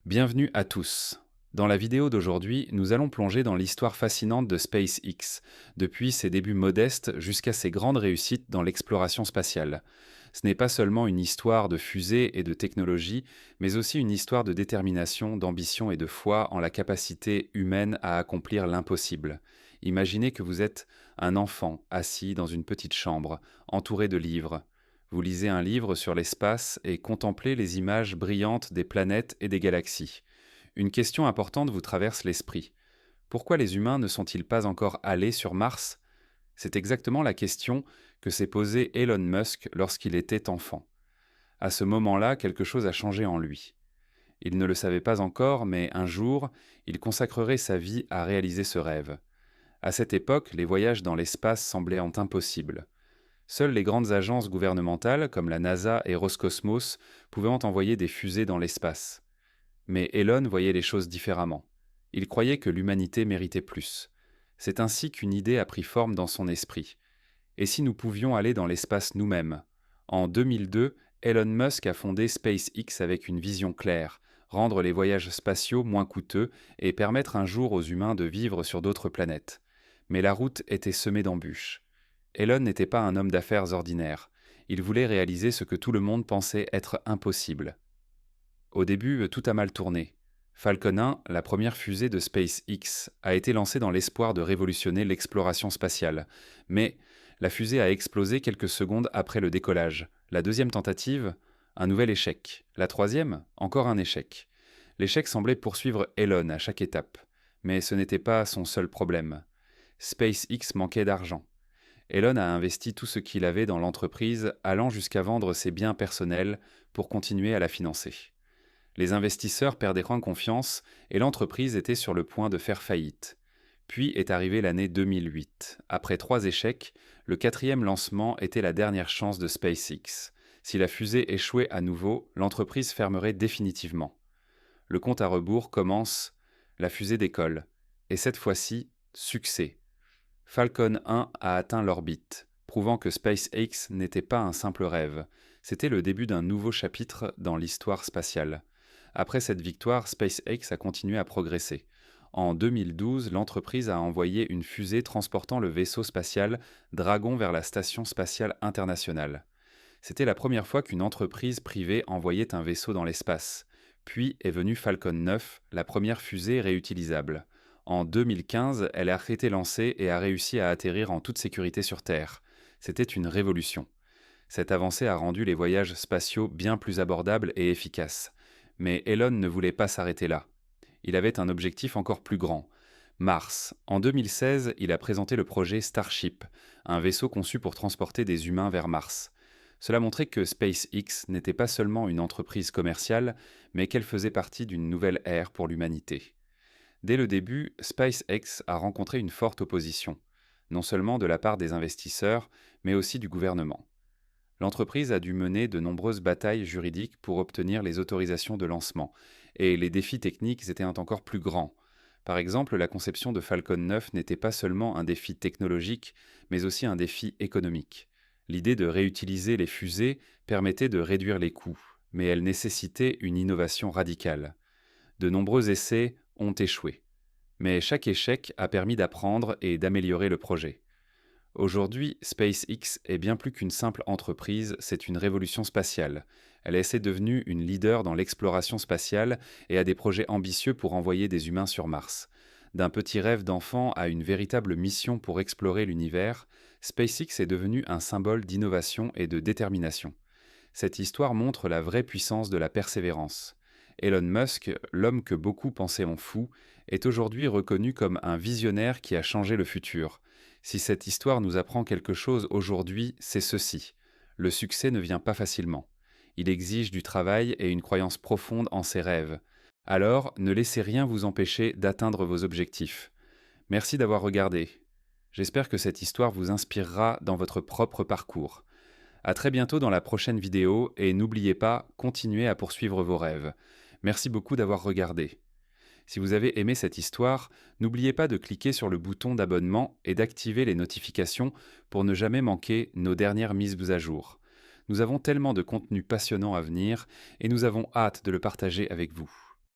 Bienvenue à tous. Dans la vidéo d'aujourd'hui, nous allons plonger dans l'histoire fascinante de SpaceX, depuis ses débuts modestes jusqu'à ses grandes réussites dans l'exploration spatiale. Ce n'est pas seulement une histoire de fusées et de technologie, mais aussi une histoire de détermination, d'ambition et de foi en la capacité humaine à accomplir l'impossible. Imaginez que vous êtes un enfant assis dans une petite chambre, entouré de livres. Vous lisez un livre sur l'espace et contemplez les images brillantes des planètes et des galaxies. Une question importante vous traverse l'esprit. Pourquoi les humains ne sont-ils pas encore allés sur Mars? C'est exactement la question que s'est posée Elon Musk lorsqu'il était enfant. À ce moment-là, quelque chose a changé en lui. Il ne le savait pas encore, mais un jour, il consacrerait sa vie à réaliser ce rêve. À cette époque, les voyages dans l'espace semblaient impossibles. Seules les grandes agences gouvernementales, comme la NASA et Roscosmos, pouvaient envoyer des fusées dans l'espace. Mais Elon voyait les choses différemment. Il croyait que l'humanité méritait plus. C'est ainsi qu'une idée a pris forme dans son esprit. Et si nous pouvions aller dans l'espace nous-mêmes? En 2002, Elon Musk a fondé SpaceX avec une vision claire, rendre les voyages spatiaux moins coûteux et permettre un jour aux humains de vivre sur d'autres planètes. Mais la route était semée d'embûches. Elon n'était pas un homme d'affaires ordinaire. Il voulait réaliser ce que tout le monde pensait être impossible. Au début, tout a mal tourné. Falcon 1, la première fusée de SpaceX, a été lancée dans l'espoir de révolutionner l'exploration spatiale. Mais la fusée a explosé quelques secondes après le décollage. La deuxième tentative, un nouvel échec. La troisième, encore un échec. L'échec semblait poursuivre Elon à chaque étape. Mais ce n'était pas son seul problème. SpaceX manquait d'argent. Elon a investi tout ce qu'il avait dans l'entreprise, allant jusqu'à vendre ses biens personnels pour continuer à la financer. Les investisseurs perdaient confiance et l'entreprise était sur le point de faire faillite. Puis est arrivée l'année 2008. Après 3 échecs, le 4e lancement était la dernière chance de SpaceX. Si la fusée échouait à nouveau, l'entreprise fermerait définitivement. Le compte à rebours commence, la fusée décolle. Et cette fois-ci, succès. Falcon 1 a atteint l'orbite, prouvant que SpaceX n'était pas un simple rêve. C'était le début d'un nouveau chapitre dans l'histoire spatiale. Après cette victoire, SpaceX a continué à progresser. En 2012, l'entreprise a envoyé une fusée transportant le vaisseau spatial Dragon vers la Station spatiale internationale. C'était la première fois qu'une entreprise privée envoyait un vaisseau dans l'espace. Puis est venue Falcon 9, la première fusée réutilisable. En 2015, elle a été lancée et a réussi à atterrir en toute sécurité sur Terre. C'était une révolution. Cette avancée a rendu les voyages spatiaux bien plus abordables et efficaces. Mais Elon ne voulait pas s'arrêter là. Il avait un objectif encore plus grand. Mars. En 2016, il a présenté le projet Starship, un vaisseau conçu pour transporter des humains vers Mars. Cela montrait que SpaceX n'était pas seulement une entreprise commerciale, mais qu'elle faisait partie d'une nouvelle ère pour l'humanité. Dès le début, SpaceX a rencontré une forte opposition, non seulement de la part des investisseurs, mais aussi du gouvernement. L'entreprise a dû mener de nombreuses batailles juridiques pour obtenir les autorisations de lancement, et les défis techniques étaient encore plus grands. Par exemple, la conception de Falcon 9 n'était pas seulement un défi technologique, mais aussi un défi économique. L'idée de réutiliser les fusées permettait de réduire les coûts, mais elle nécessitait une innovation radicale. De nombreux essais ont échoué, mais chaque échec a permis d'apprendre et d'améliorer le projet. Aujourd'hui, SpaceX est bien plus qu'une simple entreprise, c'est une révolution spatiale. Elle est devenue une leader dans l'exploration spatiale et a des projets ambitieux pour envoyer des humains sur Mars. D'un petit rêve d'enfant à une véritable mission pour explorer l'univers, SpaceX est devenu un symbole d'innovation et de détermination. Cette histoire montre la vraie puissance de la persévérance. Elon Musk, l'homme que beaucoup pensaient en fou, est aujourd'hui reconnu comme un visionnaire qui a changé le futur. Si cette histoire nous apprend quelque chose aujourd'hui, c'est ceci. Le succès ne vient pas facilement. Il exige du travail et une croyance profonde en ses rêves. Alors, ne laissez rien vous empêcher d'atteindre vos objectifs. Merci d'avoir regardé. J'espère que cette histoire vous inspirera dans votre propre parcours. À très bientôt dans la prochaine vidéo et n'oubliez pas, continuez à poursuivre vos rêves. Merci beaucoup d'avoir regardé. Si vous avez aimé cette histoire, n'oubliez pas de cliquer sur le bouton d'abonnement et d'activer les notifications pour ne jamais manquer nos dernières mises à jour. Nous avons tellement de contenu passionnant à venir et nous avons hâte de le partager avec vous.